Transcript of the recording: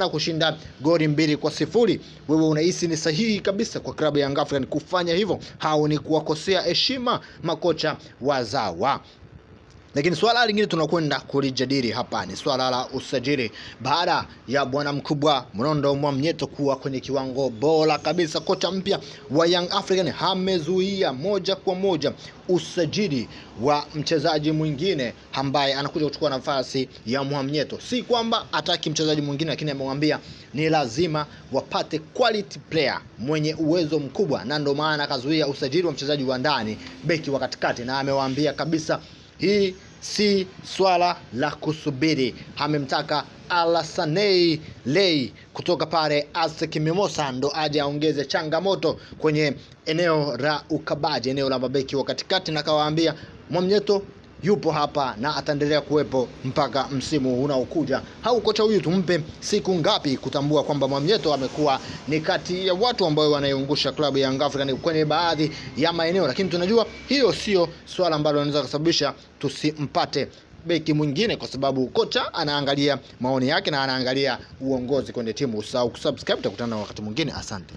na kushinda goli 2-0. Wewe unahisi ni sahihi kabisa kwa klabu ya Young Africans kufanya hivyo? Hao ni kuwakosea heshima makocha wazawa. Lakini swala lingine tunakwenda kulijadili hapa ni swala la usajili. Baada ya bwana mkubwa Munondo Mwamnyeto kuwa kwenye kiwango bora kabisa, kocha mpya wa Young Africans amezuia moja kwa moja usajili wa mchezaji mwingine ambaye anakuja kuchukua nafasi ya Mwamnyeto. Si kwamba ataki mchezaji mwingine, lakini amemwambia ni lazima wapate quality player mwenye uwezo mkubwa, na ndio maana akazuia usajili wa mchezaji wa ndani, beki wa katikati, na amewaambia kabisa hii si swala la kusubiri. Amemtaka Alassane Lei kutoka pale ASEC Mimosa ndo aje aongeze changamoto kwenye eneo la ukabaji, eneo la mabeki wa katikati, na kawaambia Mwamnyeto yupo hapa na ataendelea kuwepo mpaka msimu unaokuja. Hau kocha huyu tumpe siku ngapi kutambua kwamba Mwamnyeto amekuwa ni kati ya watu ambao wanaiungusha klabu ya Young Africans kwenye baadhi ya maeneo, lakini tunajua hiyo sio swala ambalo linaweza kusababisha tusimpate beki mwingine, kwa sababu kocha anaangalia maoni yake na anaangalia uongozi kwenye timu. Usahau kusubscribe, tutakutana wakati mwingine. Asante.